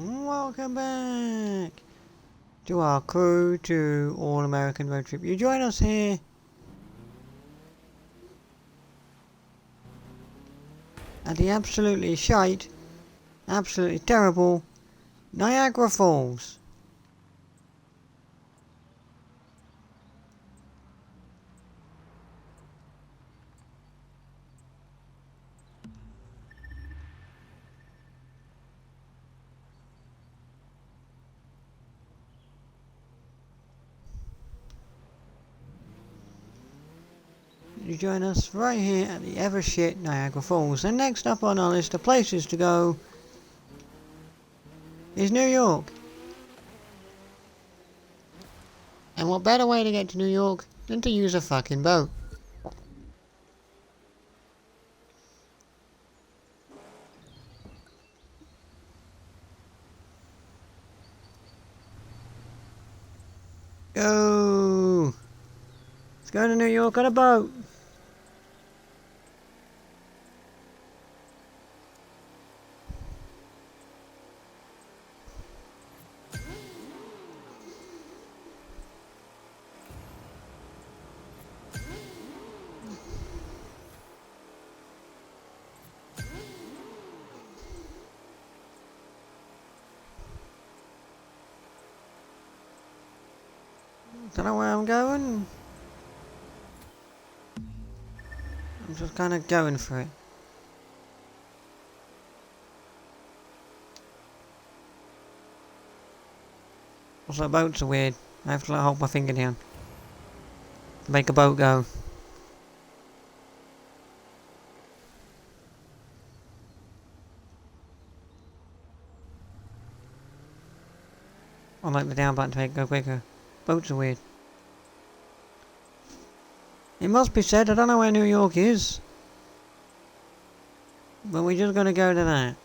Welcome back to our crew to All American Road Trip. You join us here at the absolutely shite, absolutely terrible Niagara Falls. You join us right here at the ever shit Niagara Falls. And next up on our list of places to go is New York. And what better way to get to New York than to use a fucking boat? Go! Let's go to New York on a boat. Don't know where I'm going. I'm just kind of going for it. Also, boats are weird. I have to like, hold my finger down to make a boat go. I like the down button to make it go quicker. Boats are weird. It must be said, I don't know where New York is. But we're just gonna go to that.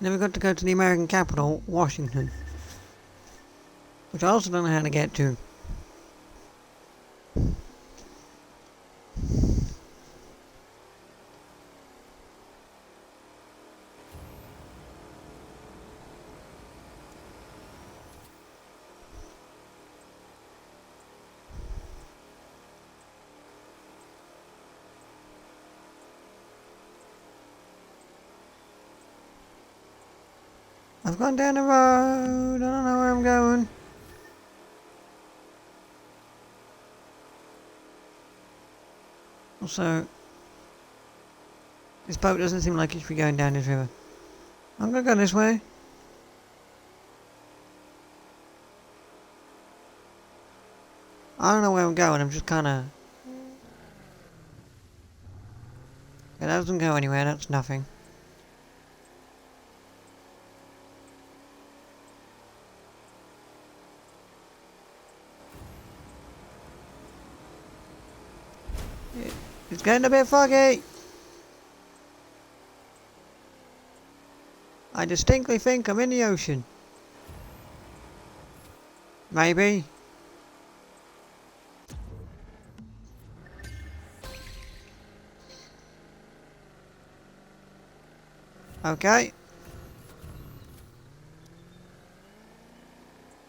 Then we've got to go to the American capital, Washington. Which I also don't know how to get to. I've gone down the road, I don't know where I'm going. Also, this boat doesn't seem like it should be going down this river. I'm gonna go this way. I don't know where I'm going, I'm just kinda... That doesn't go anywhere, that's nothing. It's getting a bit foggy! I distinctly think I'm in the ocean. Maybe. Okay.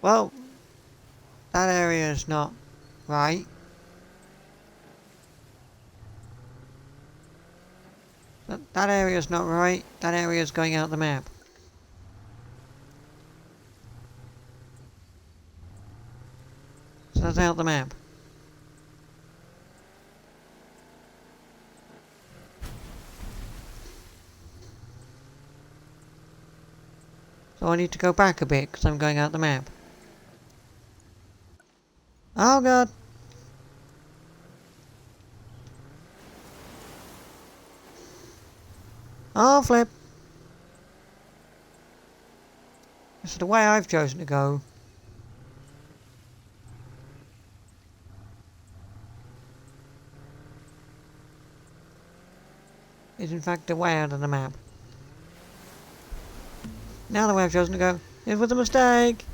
Well, that area is not right. That area is not right. That area is going out the map. So that's out the map. So I need to go back a bit because I'm going out the map. Oh god. Oh flip. This is the way I've chosen to go. Is in fact the way out of the map. Now the way I've chosen to go, it was a mistake.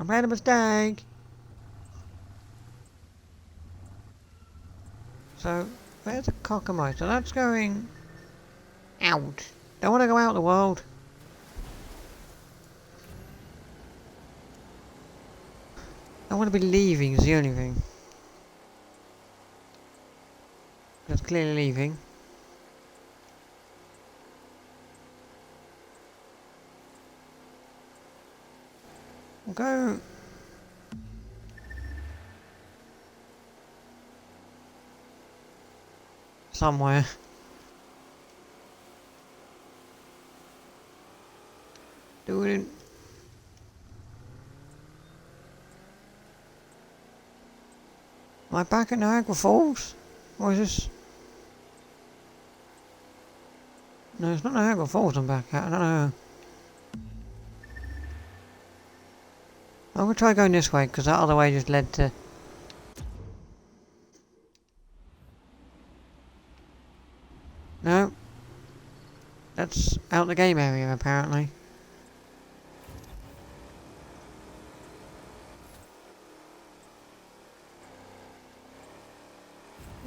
I made a mistake. So, where's the Cockamite? So that's going out. Don't want to go out in the world. I want to be leaving is the only thing. That's clearly leaving. We'll go... somewhere. Do it. Am I back at Niagara Falls? Or is this... No, it's not Niagara Falls I'm back at, I don't know. I'm gonna try going this way, because that other way just led to... No. That's out the game area, apparently.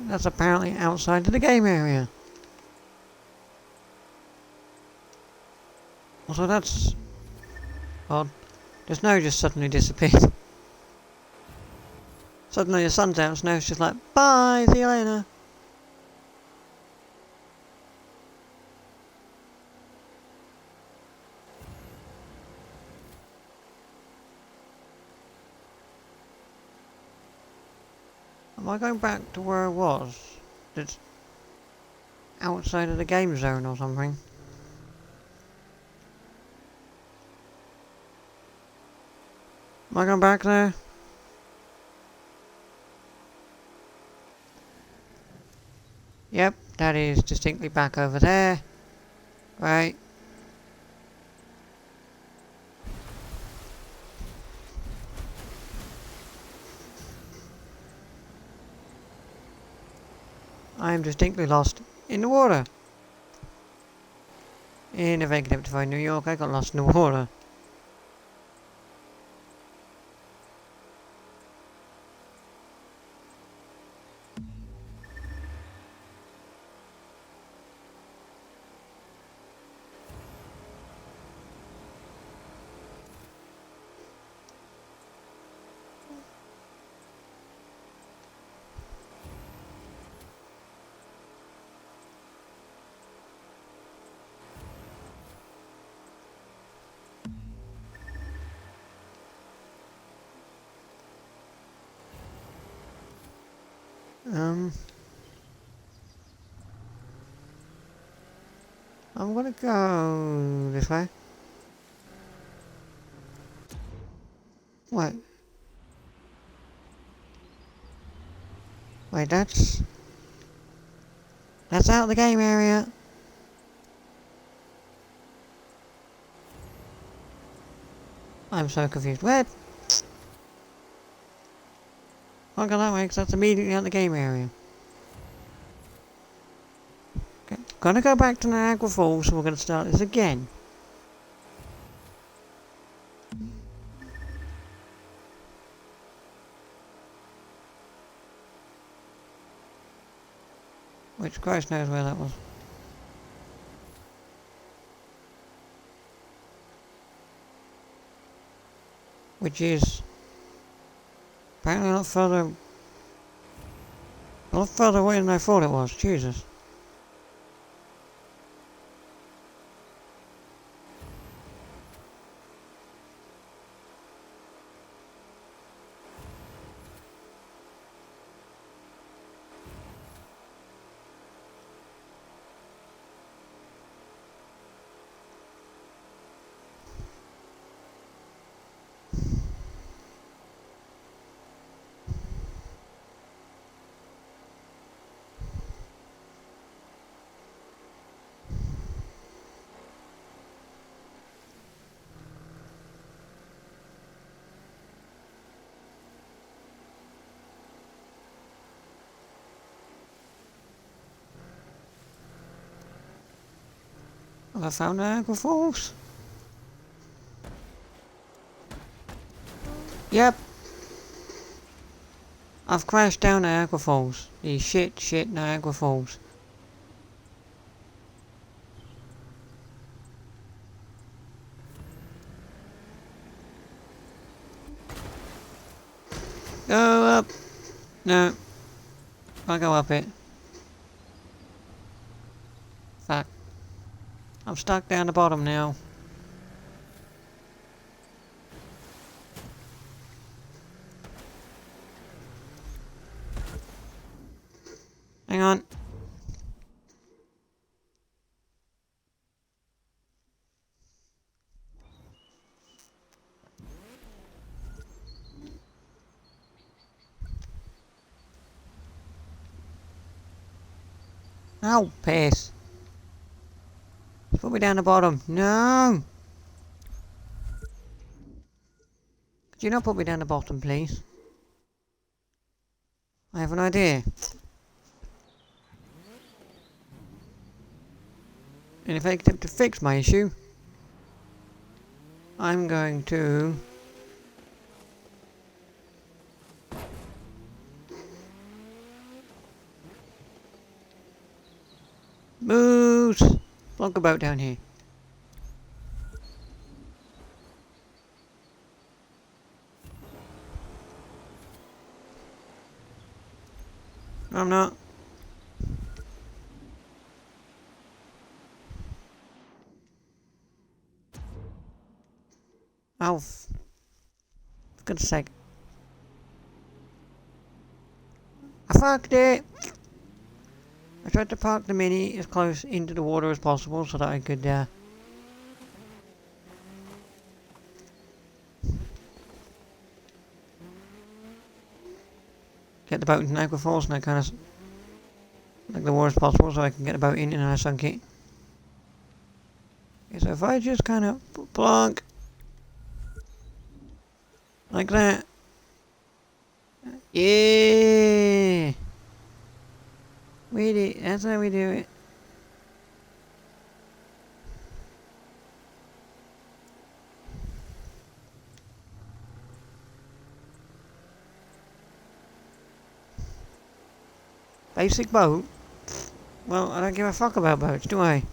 That's apparently outside of the game area. Also, that's odd. The snow just suddenly disappeared. Suddenly the sun's out, snow's just like, bye, see you later. Am I going back to where I was? It's outside of the game zone or something. Am I going back there? Yep, that is distinctly back over there. Right. I am distinctly lost in the water. In a vacant Epiphany, New York, I got lost in the water. I'm gonna go this way. Wait. Wait, that's out of the game area. I'm so confused. Where? I'll go that way because that's immediately out of the game area. Okay. Gonna go back to Niagara Falls, so we're gonna start this again. Which Christ knows where that was. Which is apparently a lot further away than I thought it was. Jesus. I found Niagara Falls. Yep. I've crashed down Niagara Falls. The shit Niagara Falls. Go up. No. Can't go up it. Fuck. I'm stuck down the bottom now. Hang on. Ow, piss. Put me down the bottom. No! Could you not put me down the bottom, please? I have an idea. And if I attempt to fix my issue, I'm going to... Moose! Plonk a boat down here. No, I'm not. Oh, for goodness sake. I fucked it! I tried to park the Mini as close into the water as possible so that I could, get the boat into Niagara Falls, and I kind of like the water as possible so I can get the boat in, and I sunk it. Okay, so if I just kind of plonk like that. Yeah! We did it. That's how we do it. Basic boat? Well, I don't give a fuck about boats, do I?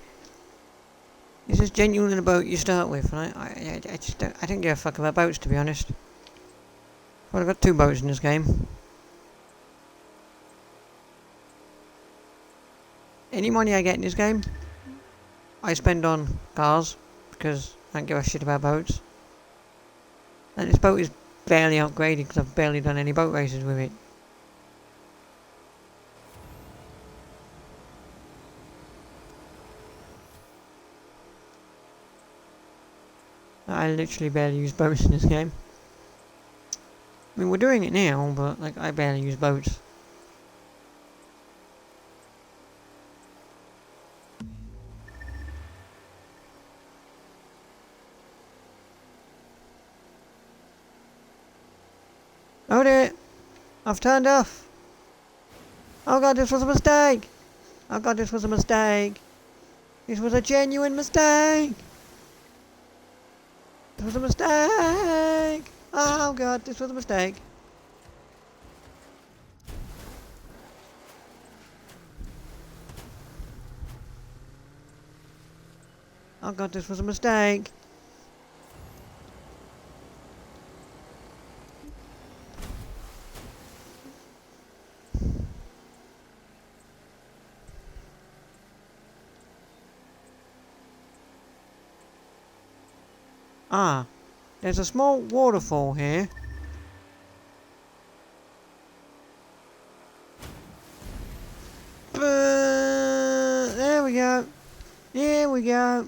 This is genuinely the boat you start with, and I just don't, I don't give a fuck about boats, to be honest. Well, I've got 2 boats in this game. Any money I get in this game, I spend on cars, because I don't give a shit about boats. And this boat is barely upgraded, because I've barely done any boat races with it. I literally barely use boats in this game. I mean, we're doing it now, but like I barely use boats. Oh dear! I've turned off! Oh god, this was a mistake! Oh god, this was a mistake! This was a genuine mistake! This was a mistake! Oh god, this was a mistake! Oh god, this was a mistake! Ah, there's a small waterfall here. There we go. There we go.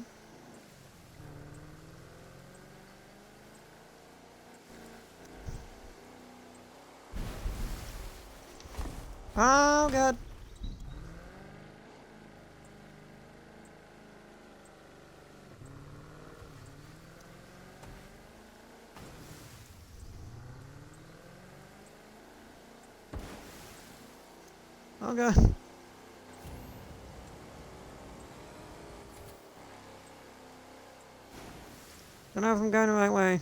Oh god. Oh god. Don't know if I'm going the right way.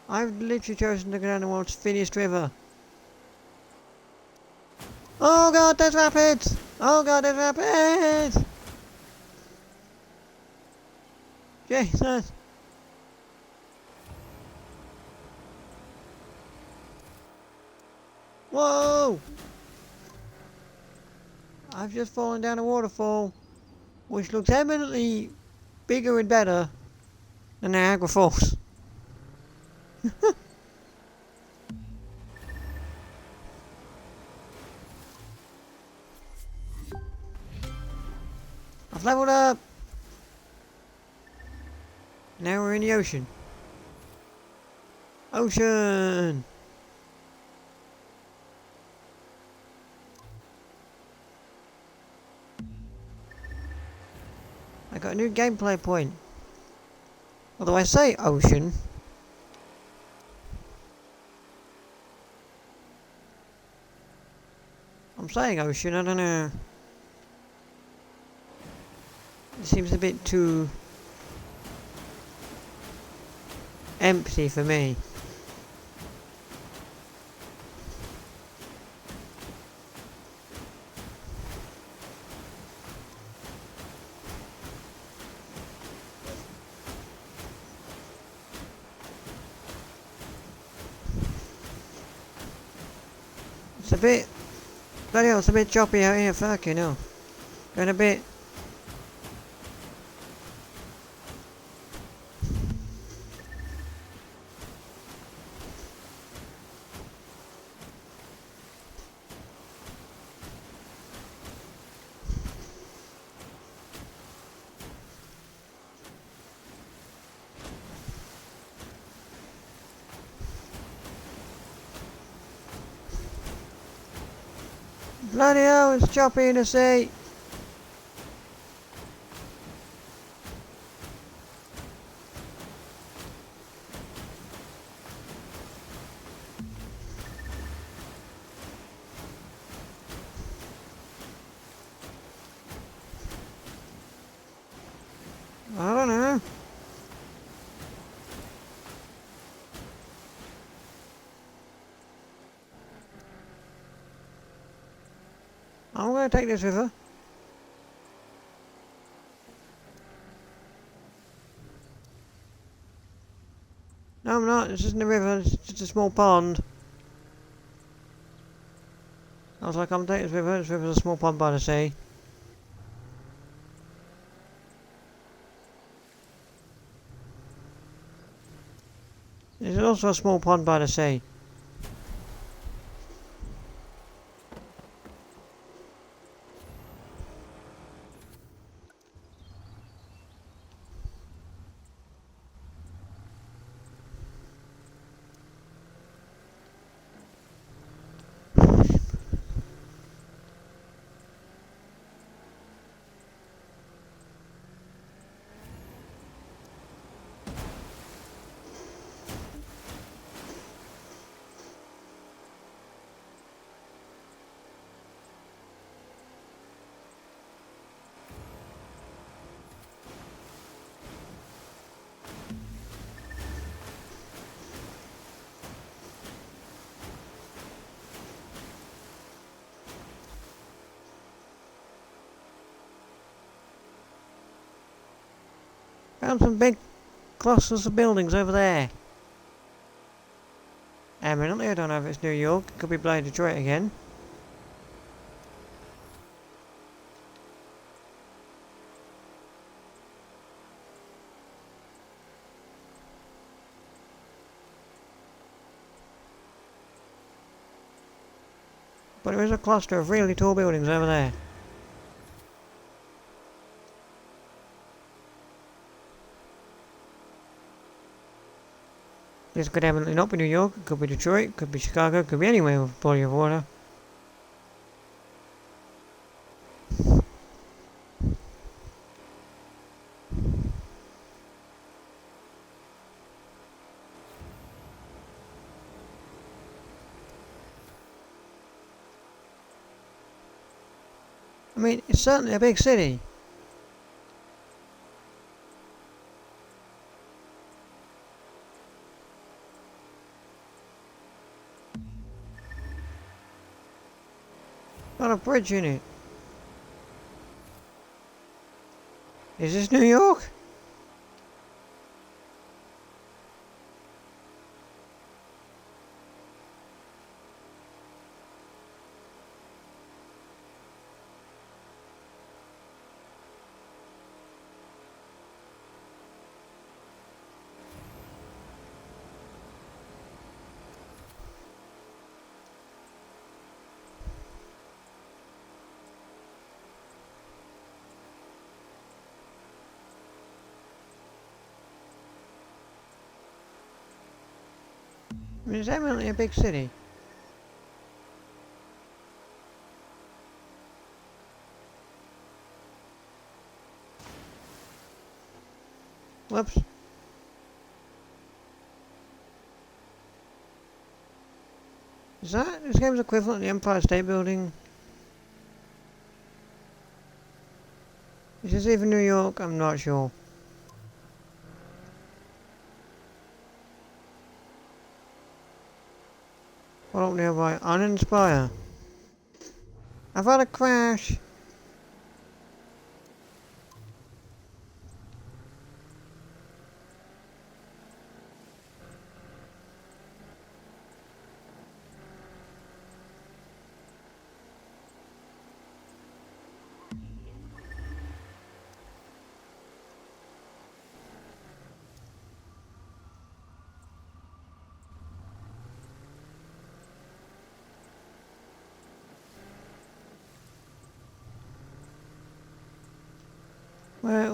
I've literally chosen to go down the world's thinnest river. Oh god, there's rapids! Oh god, there's rapids! Jesus! Whoa! I've just fallen down a waterfall, which looks eminently bigger and better than Niagara Falls. I've leveled up! Now we're in the ocean. Ocean! I got a new gameplay point. Although I say ocean. I'm saying ocean, I don't know. It seems a bit too empty for me. It's a bit... Bloody hell, it's a bit choppy out here, fucking hell. Going a bit... Bloody hell, it's choppy in the sea. I don't know. I'm gonna take this river. No, I'm not. This isn't a river. It's just a small pond. I was like, I'm taking this river. This river's a small pond by the sea. There's also a small pond by the sea. Found some big clusters of buildings over there. Eminently, I don't know if it's New York. It could be bloody Detroit again. But there is a cluster of really tall buildings over there. This could evidently not be New York, it could be Detroit, it could be Chicago, it could be anywhere with a body of water. I mean, it's certainly a big city. Got a bridge in it. Is this New York? I mean, it's evidently a big city. Whoops. Is that this game's equivalent to the Empire State Building? Is this even New York? I'm not sure. What up nearby? Uninspire. I've had a crash.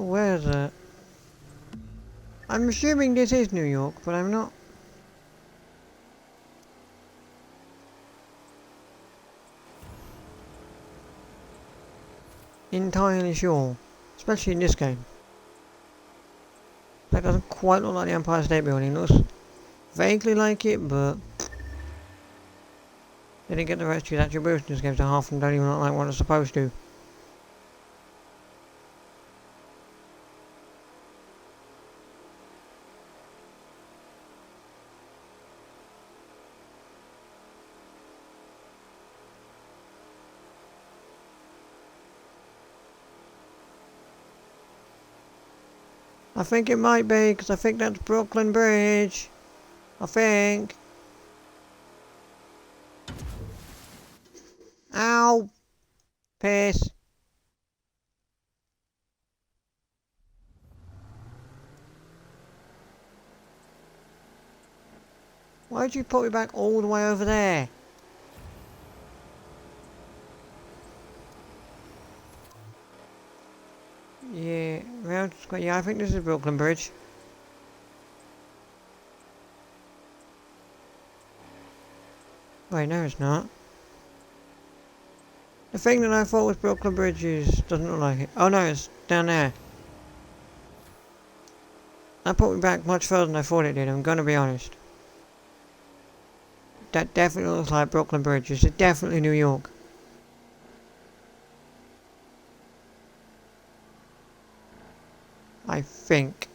Where's it? I'm assuming this is New York, but I'm not entirely sure. Especially in this game. That doesn't quite look like the Empire State Building. It looks vaguely like it, but they didn't get the rest of the attributions in this game, so half of them don't even look like what it's supposed to. I think it might be, because I think that's Brooklyn Bridge. I think. Ow! Piss. Why'd you put me back all the way over there? Yeah, well, yeah, I think this is Brooklyn Bridge. Wait, no it's not. The thing that I thought was Brooklyn Bridge doesn't look like it. Oh no, it's down there. That put me back much further than I thought it did, I'm gonna be honest. That definitely looks like Brooklyn Bridge. It's definitely New York. I think.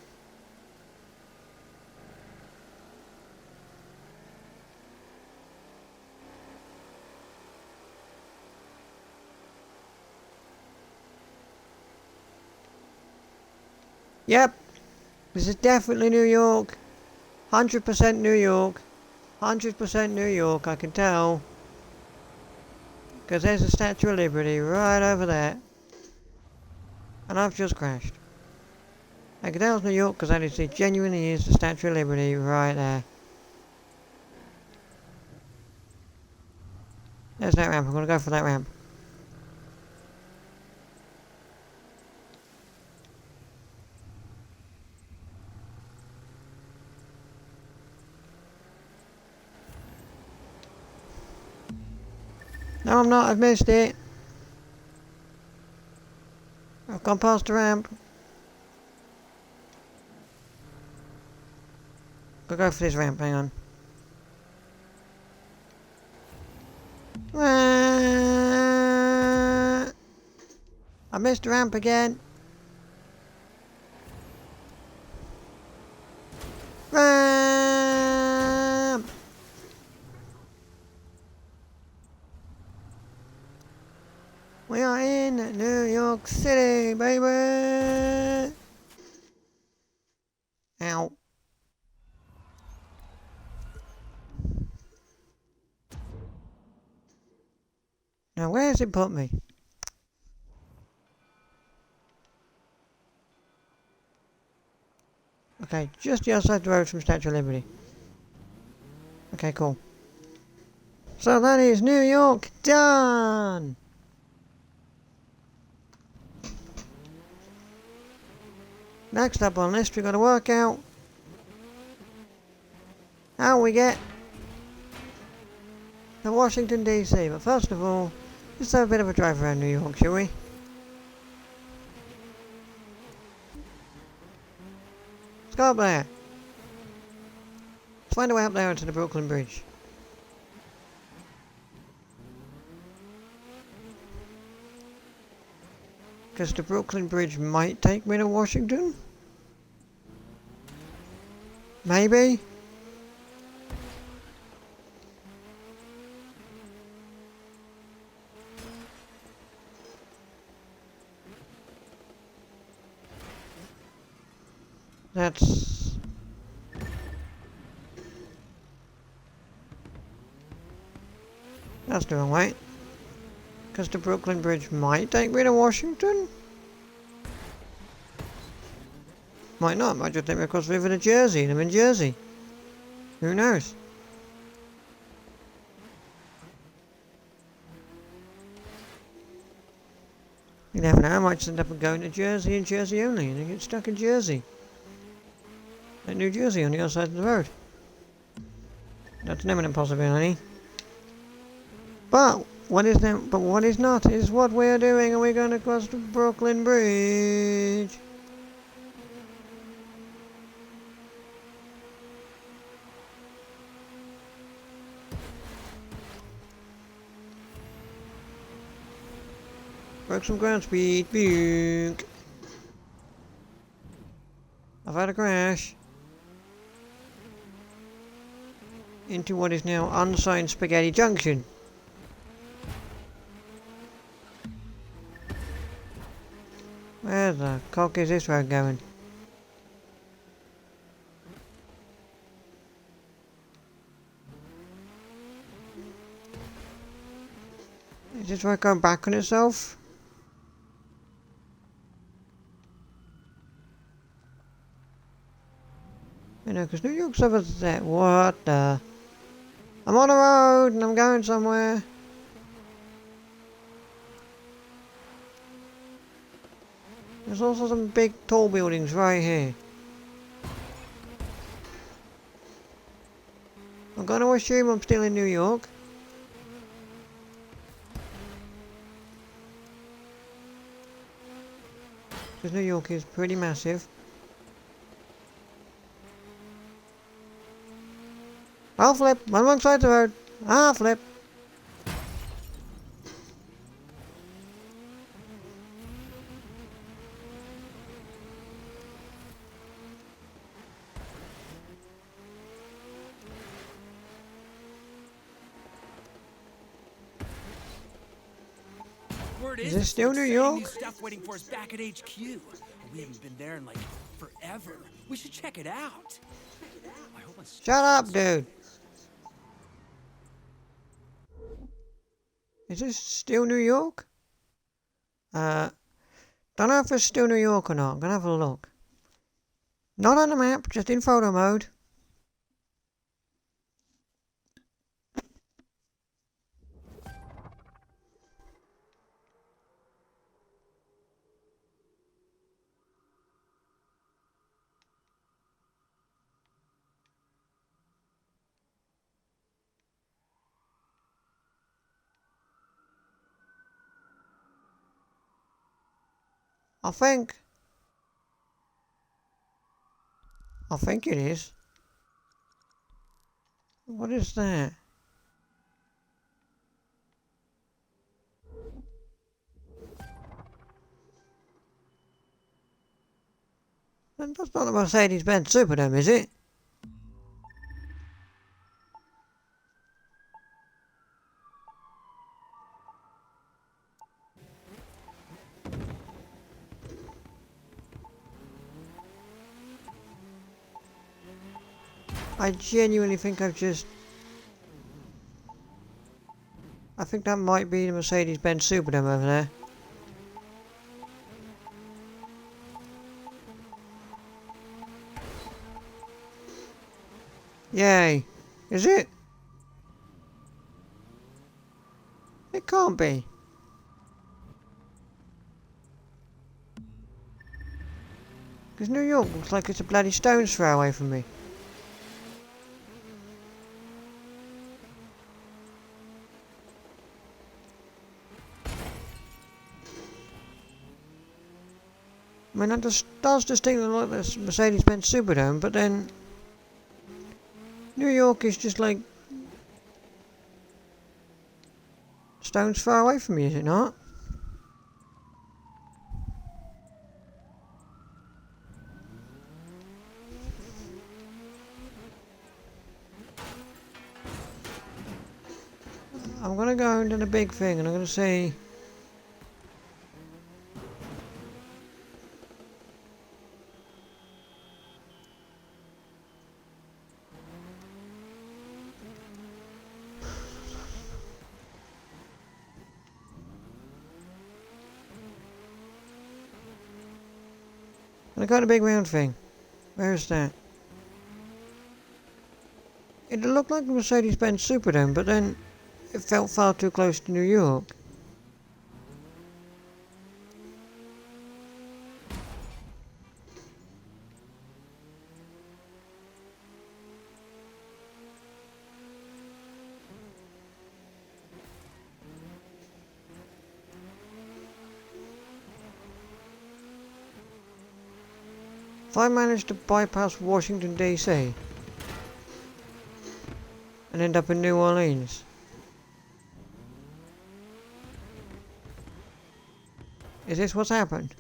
Yep. This is definitely New York. 100% New York. 100% New York, I can tell. Because there's the Statue of Liberty right over there. And I've just crashed. I can tell it's New York because it genuinely is the Statue of Liberty right there. There's that ramp, I'm gonna go for that ramp. No, I'm not, I've missed it. I've gone past the ramp. I'll go for this ramp, hang on. I missed the ramp again. Ramp! We are in New York City, baby! Ow. Now, where has it put me? Okay, just outside the road from Statue of Liberty. Okay, cool. So that is New York done! Next up on the list, we've got to work out how we get to Washington DC. But first of all, let's have a bit of a drive around New York, shall we? Let's go up there. Let's find a way up there onto the Brooklyn Bridge. Because the Brooklyn Bridge might take me to Washington? Maybe? That's the wrong way. Because the Brooklyn Bridge might take me to Washington? Might not, might just take me across the river to Jersey, and I'm in Jersey. Who knows? You never know, I might just end up going to Jersey and Jersey only, and I get stuck in Jersey. Like New Jersey on the other side of the road. That's an imminent possibility. But what is not is what we're doing, and we're going to cross the Brooklyn Bridge. Broke some ground speed. Boonk. I've had a crash into what is now unsigned Spaghetti Junction. Where the cock is this road going? Is this road going back on itself? You know, because New York's over there. What the? I'm on the road and I'm going somewhere. There's also some big tall buildings right here. I'm gonna assume I'm still in New York. Because New York is pretty massive. I'll flip. I'm on one side of the road. I'll flip. Is this still New York? Stuff waiting for us back at HQ. We haven't been there in like forever. We should check it out. Shut up, dude. Is this still New York? Don't know if it's still New York or not. I'm gonna have a look. Not on the map, just in photo mode. I think it is. What is that? That's not the Mercedes-Benz Superdome, is it? I genuinely think I think that might be the Mercedes-Benz Superdome over there. Yay! Is it? It can't be. Because New York looks like it's a bloody stone's throw away from me. I mean, that does distinctly look like the Mercedes-Benz Superdome, but then New York is just like stone's throw away from me, is it not? I'm gonna go into the big thing and I'm gonna see. I got a big round thing. Where is that? It looked like the Mercedes-Benz Superdome, but then it felt far too close to New York. If I manage to bypass Washington DC and end up in New Orleans, is this what's happened?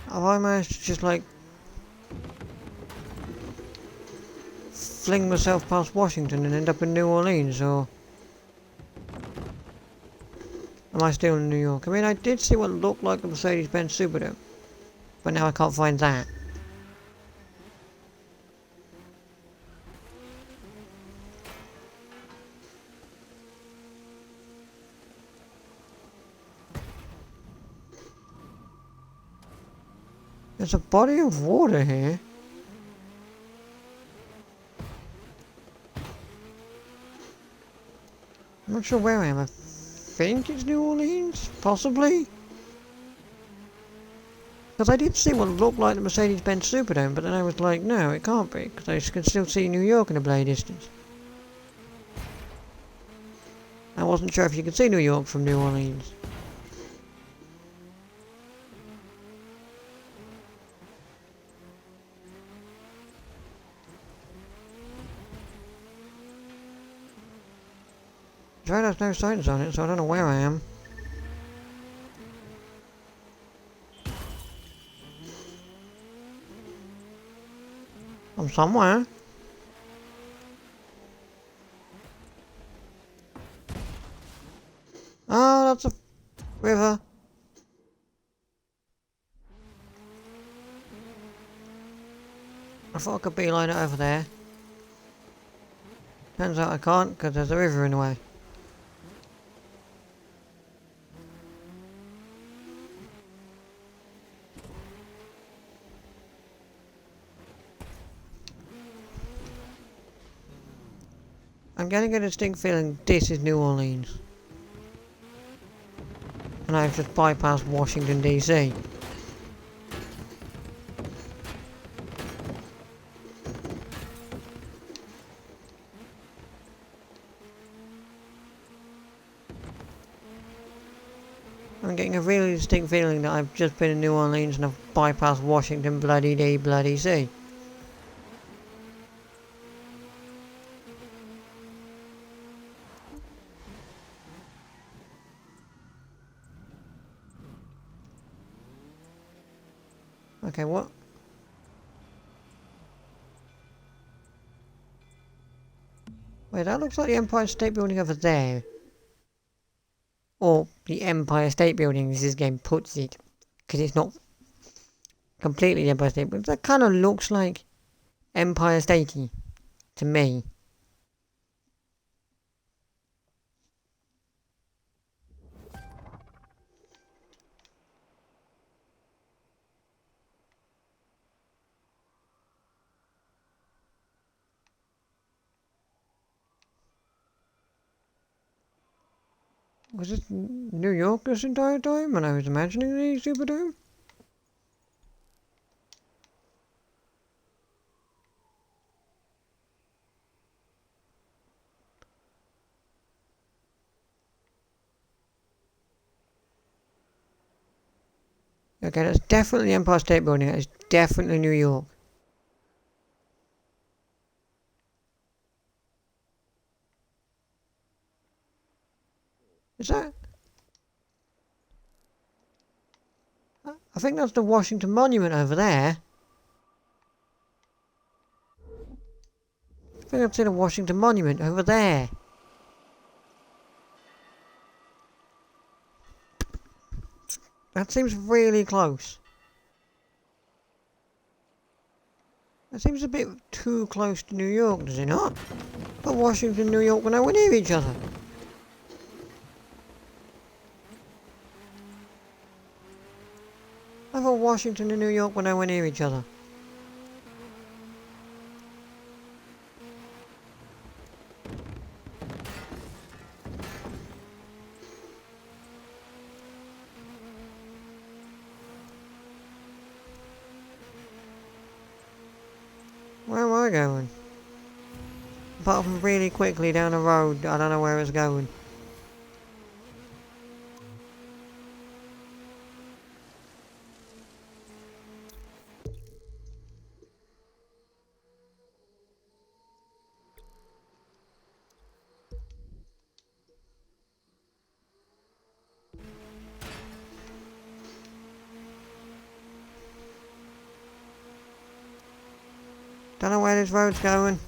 Have I managed to just like fling myself past Washington and end up in New Orleans, or am I still in New York? I mean, I did see what looked like the Mercedes-Benz Superdome, but now I can't find that. There's a body of water here. I'm not sure where I am. I think it's New Orleans, possibly. Because I did see what looked like the Mercedes-Benz Superdome, but then I was like, no, it can't be, because I can still see New York in the bloody distance. I wasn't sure if you could see New York from New Orleans. Right, there's no signs on it, so I don't know where I am. I'm somewhere. Oh, that's a river. I thought I could beeline it over there. Turns out I can't, because there's a river in the way. I'm getting a distinct feeling this is New Orleans. And I've just bypassed Washington DC. I'm getting a really distinct feeling that I've just been in New Orleans and I've bypassed Washington bloody D bloody C. Okay, what? Wait, that looks like the Empire State Building over there. Or the Empire State Building, as this game puts it. Because it's not completely the Empire State, but that kind of looks like Empire Statey to me. Was it New York this entire time when I was imagining the Superdome? Okay, that's definitely the Empire State Building. That is definitely New York. Is that? I think that's the Washington Monument over there. I think I've seen a Washington Monument over there. That seems really close. That seems a bit too close to New York, does it not? But Washington and New York were nowhere near each other. I thought Washington and New York were nowhere near each other. Where am I going? Apart from really quickly down the road, I don't know where it's going. Don't know where this road's going.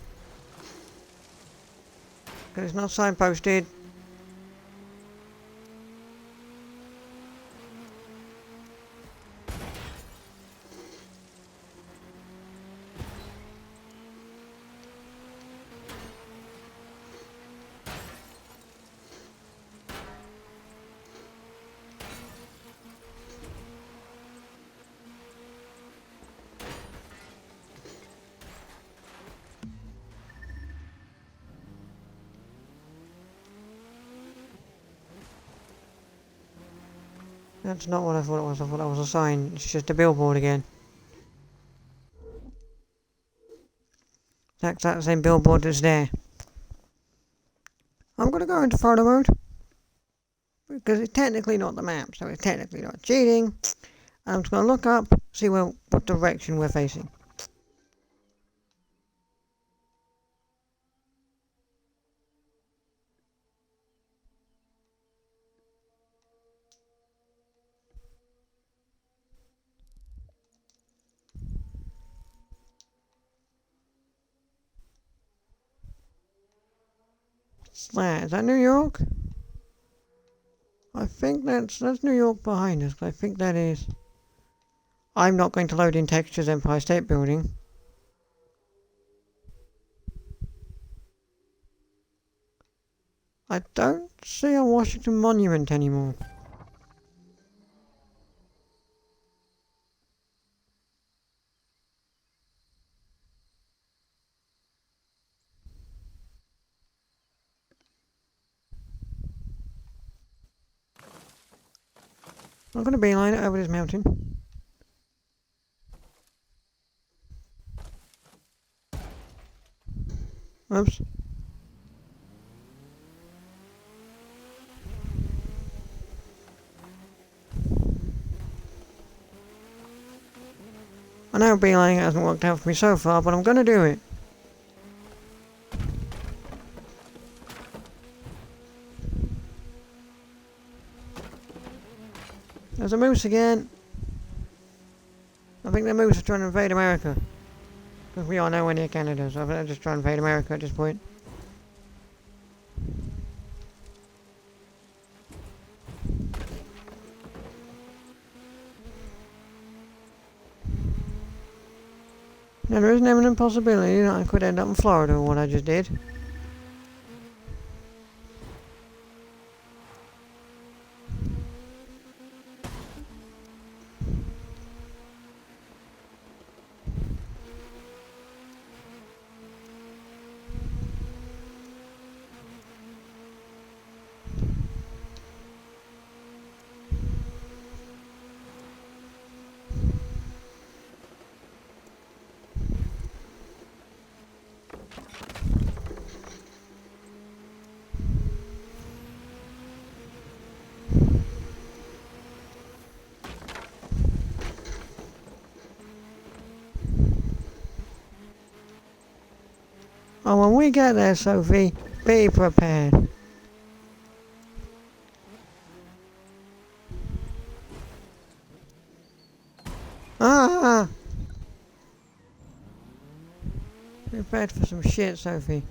Because it's not signposted. That's not what I thought it was. I thought that was a sign. It's just a billboard again. That's that same billboard that's there. I'm going to go into photo mode. Because it's technically not the map, so it's technically not cheating. I'm just going to look up, see what direction we're facing. What's that? Is that New York? I think that's New York behind us. I think that is. I'm not going to load in textures Empire State Building. I don't see a Washington Monument anymore. I'm going to beeline it over this mountain. Oops. I know beelining hasn't worked out for me so far, but I'm going to do it. There's a moose again. I think the moose is trying to invade America. Because we are nowhere near Canada, so I think they're just trying to invade America at this point. And there is an imminent possibility that I could end up in Florida with what I just did. Oh, when we get there, Sophie, be prepared. Ah! Be prepared for some shit, Sophie.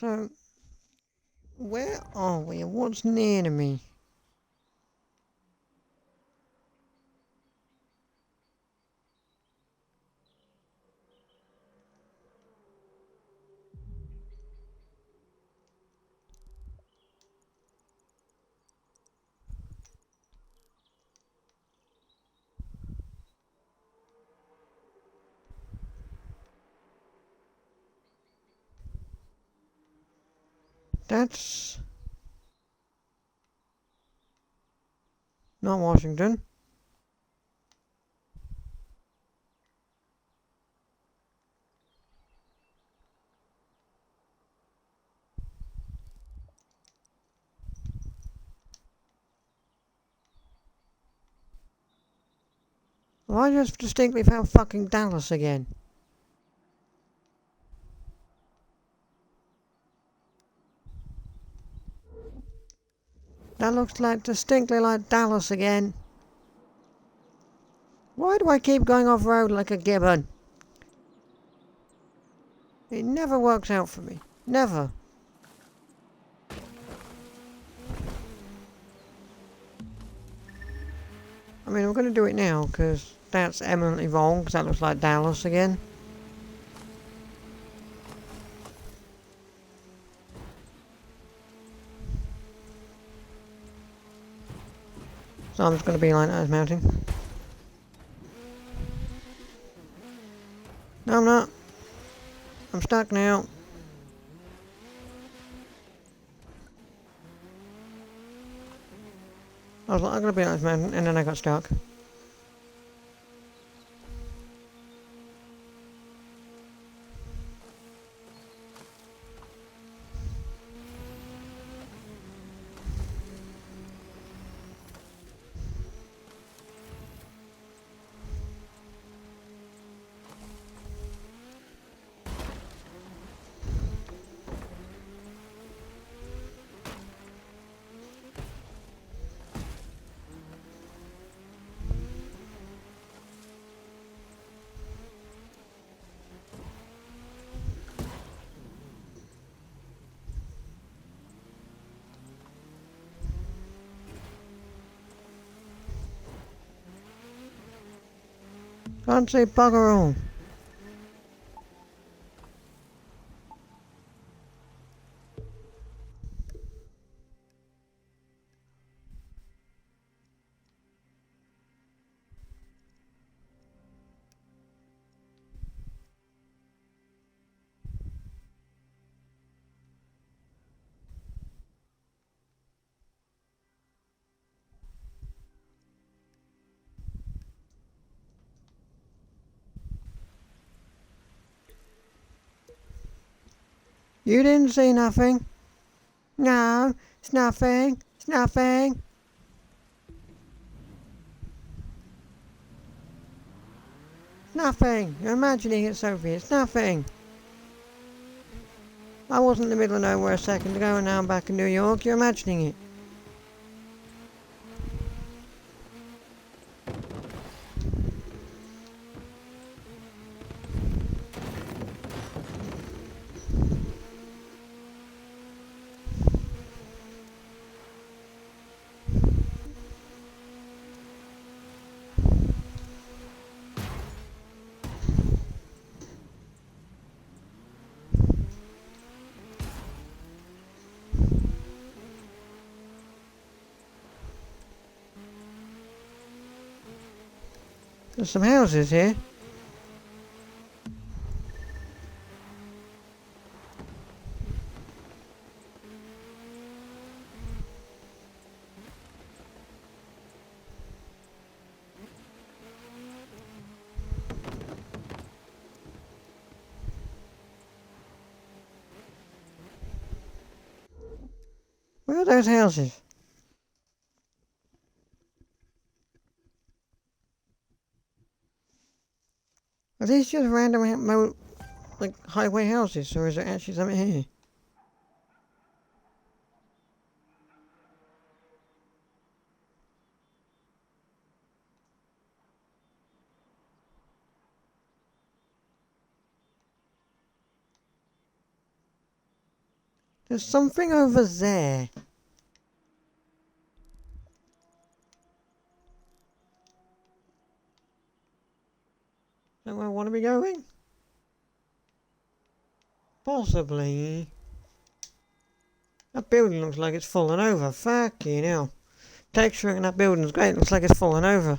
So, where are we and what's near to me? That's not Washington. Well, I just distinctly found fucking Dallas again. That looks like distinctly like Dallas again. Why do I keep going off road like a gibbon? It never works out for me. Never. I mean, I'm going to do it now because that's eminently wrong because that looks like Dallas again. So I'm just going to be like that as mounting. No, I'm not. I'm stuck now. I was like, I'm going to be like this mountain, and then I got stuck. Can't say bugger all. You didn't see nothing? No, it's nothing. It's nothing. Nothing. You're imagining it, Sophie. It's nothing. I wasn't in the middle of nowhere a second ago and now I'm back in New York. You're imagining it. There's some houses here. Where are those houses? Are these just random like highway houses, or is there actually something here? There's something over there. Is that where I want to be going? Possibly. That building looks like it's fallen over. Fucking hell. Texture in that building's great. Looks like it's fallen over.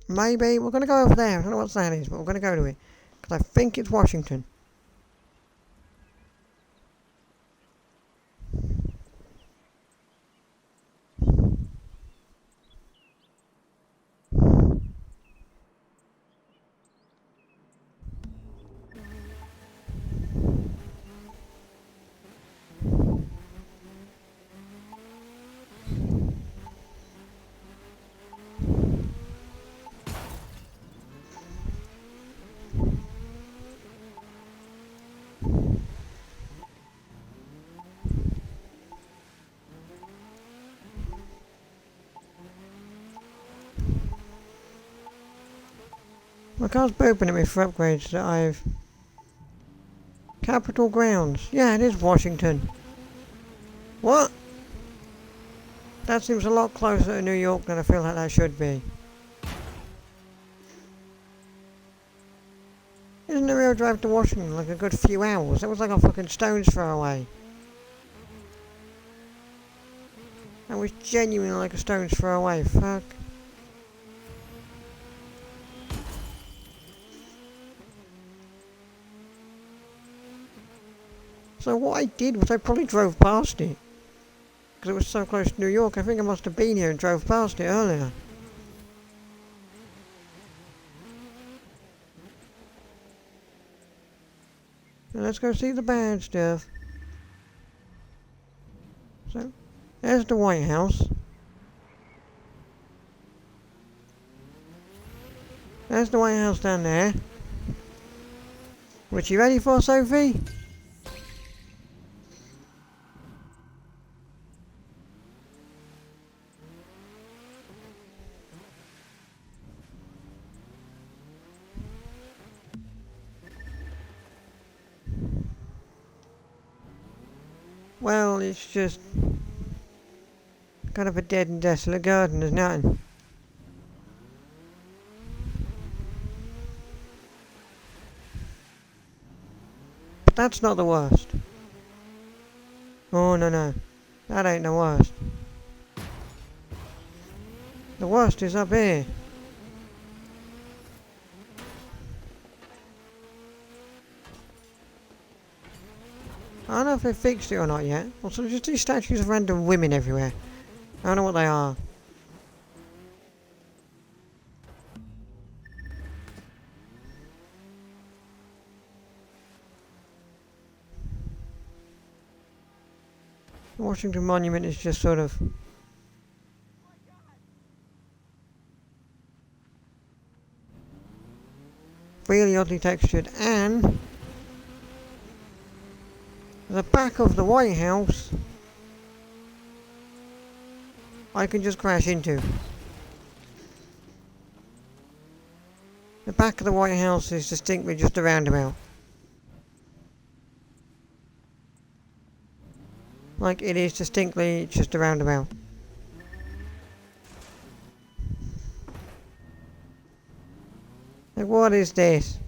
Maybe we're going to go over there. I don't know what that is, but we're going to go to it. Because I think it's Washington. My car's booping at me for upgrades that I've... Capitol Grounds. Yeah, it is Washington. What? That seems a lot closer to New York than I feel like that should be. Isn't the real drive to Washington like a good few hours? That was like a fucking stone's throw away. That was genuinely like a stone's throw away. Fuck. So what I did was I probably drove past it. Because it was so close to New York. I think I must have been here and drove past it earlier. Now let's go see the bad stuff. So, there's the White House. There's the White House down there. What you ready for, Sophie? Well, it's just kind of a dead and desolate garden, there's nothing. But that's not the worst. Oh, no. That ain't the worst. The worst is up here. I don't know if they fixed it or not yet. Also, just these statues of random women everywhere. I don't know what they are. The Washington Monument is just sort of... really oddly textured, and... the back of the White House I can just crash into. The back of the White House is distinctly just a roundabout. Like, it is distinctly just a roundabout. Like, what is this?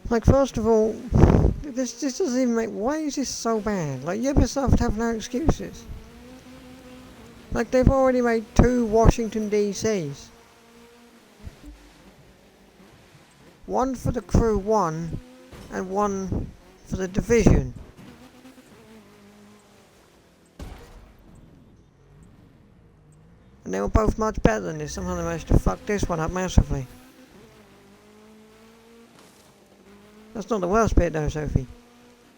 Like, first of all, This doesn't even make... Why is this so bad? Like, Ubisoft have no excuses. Like, they've already made 2 Washington DCs. One for the Crew 1 and one for the Division. And they were both much better than this. Somehow they managed to fuck this one up massively. That's not the worst bit though, Sophie.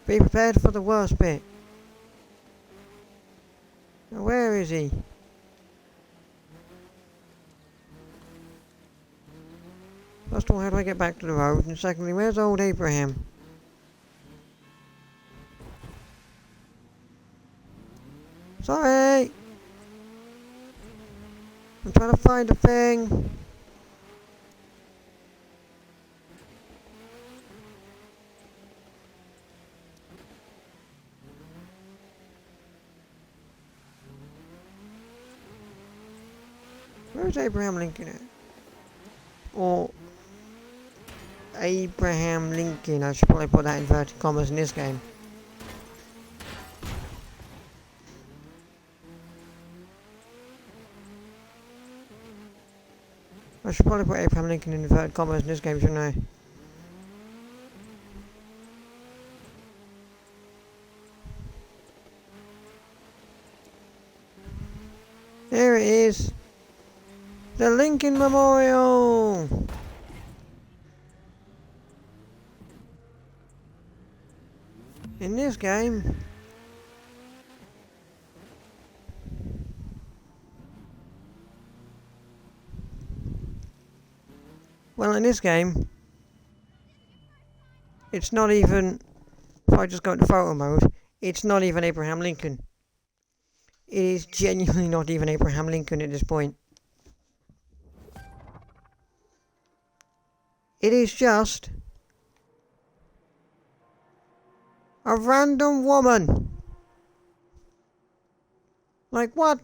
Be prepared for the worst bit. Now where is he? First of all, how do I get back to the road? And secondly, where's old Abraham? Sorry! I'm trying to find a thing. Where's Abraham Lincoln at? Or Abraham Lincoln, I should probably put that in inverted commas in this game. I should probably put Abraham Lincoln in inverted commas in this game, shouldn't I? There it is! The Lincoln Memorial! In this game... Well, in this game, it's not even, if I just go into photo mode, it's not even Abraham Lincoln. It is genuinely not even Abraham Lincoln at this point. It is just a random woman. Like, what?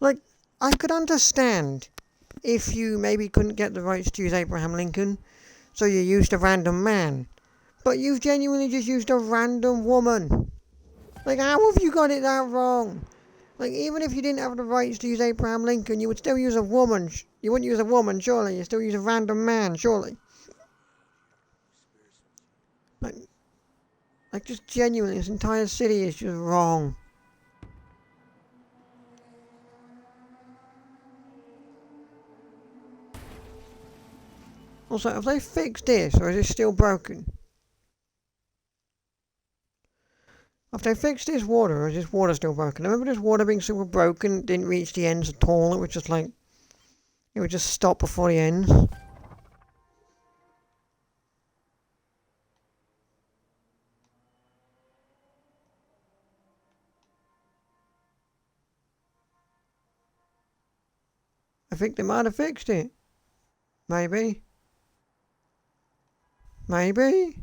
Like, I could understand if you maybe couldn't get the rights to use Abraham Lincoln, so you used a random man. But you've genuinely just used a random woman. Like, how have you got it that wrong? Like, even if you didn't have the rights to use Abraham Lincoln, you would still use a woman. You wouldn't use a woman, surely. You'd still use a random man, surely. Like just genuinely, this entire city is just wrong. Also, have they fixed this, or is it still broken? Have they fixed this water, or is this water still broken? I remember this water being super broken, didn't reach the ends at all. It was just like, it would just stop before the ends. I think they might have fixed it. Maybe. Maybe?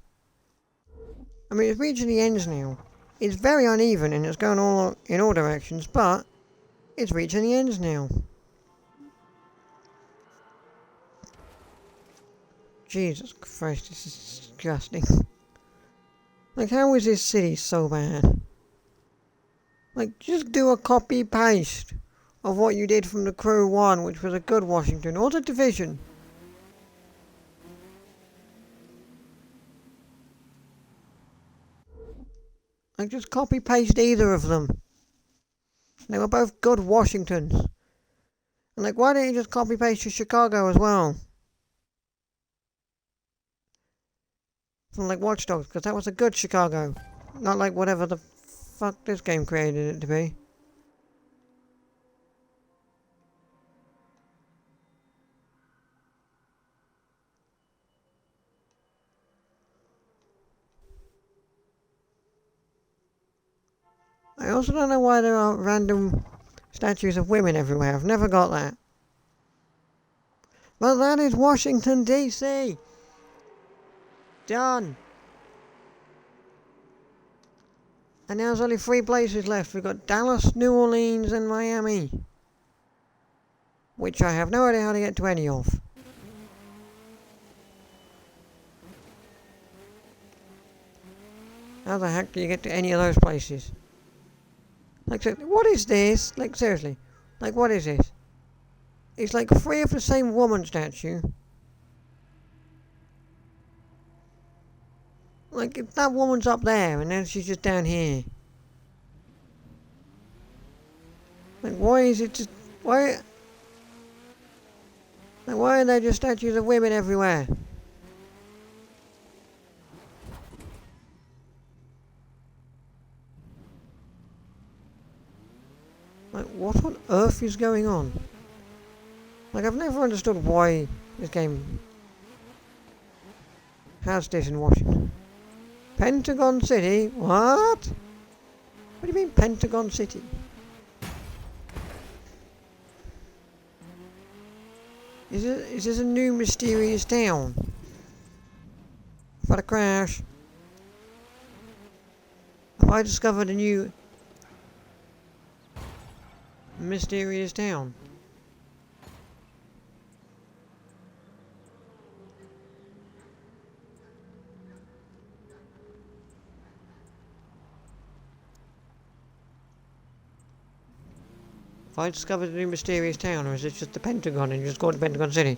I mean, it's reaching the ends now. It's very uneven and it's going all in all directions, but it's reaching the ends now. Jesus Christ, this is disgusting. Like, how is this city so bad? Like, just do a copy-paste of what you did from the Crew 1, which was a good Washington, or the Division. Like, just copy-paste either of them. They were both good Washingtons. And like, why don't you just copy-paste to Chicago as well? From like Watch Dogs, because that was a good Chicago. Not like whatever the fuck this game created it to be. I also don't know why there are random statues of women everywhere. I've never got that. But that is Washington, D.C. Done. And now there's only 3 places left. We've got Dallas, New Orleans and Miami. Which I have no idea how to get to any of. How the heck do you get to any of those places? Like, so, what is this? Like, seriously. Like, what is this? It's like 3 of the same woman statue. Like, if that woman's up there and then she's just down here. Like, why is it just... Why... Like, why are there just statues of women everywhere? Like, what on earth is going on? Like, I've never understood why this game has this in Washington. Pentagon City? What? What do you mean Pentagon City? Is this a new mysterious town? I've had a crash. Have I discovered a new mysterious town? Have I discovered a new mysterious town, or is it just the Pentagon and you just go to Pentagon City?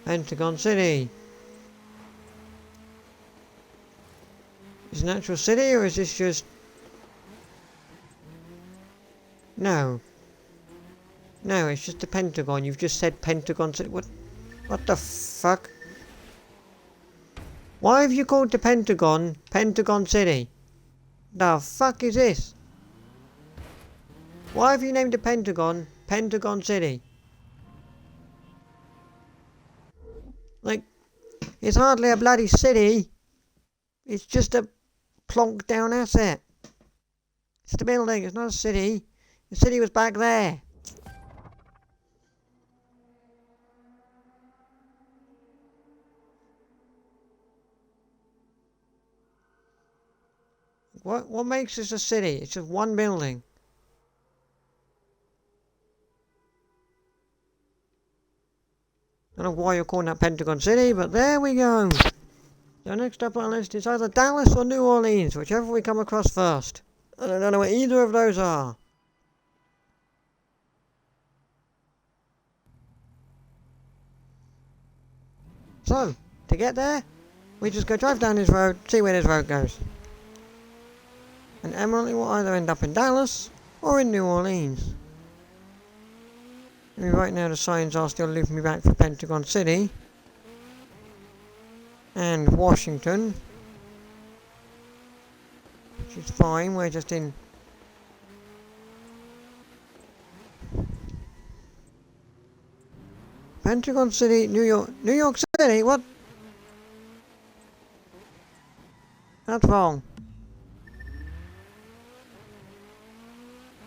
Pentagon City. Is it an actual city, or is this just... No. No, it's just the Pentagon. You've just said Pentagon City. What the fuck? Why have you called the Pentagon Pentagon City? The fuck is this? Why have you named the Pentagon Pentagon City? Like, it's hardly a bloody city. It's just a plonk down asset. It's the building, it's not a city. The city was back there. What makes this a city? It's just one building. I don't know why you're calling that Pentagon City, but there we go. So next up on our list is either Dallas or New Orleans, whichever we come across first. And I don't know where either of those are. So, to get there, we just go drive down this road, see where this road goes. And Emily will either end up in Dallas or in New Orleans. I mean, right now the signs are still looping me back for Pentagon City and Washington, which is fine. We're just in Pentagon City, New York City. What? That's wrong.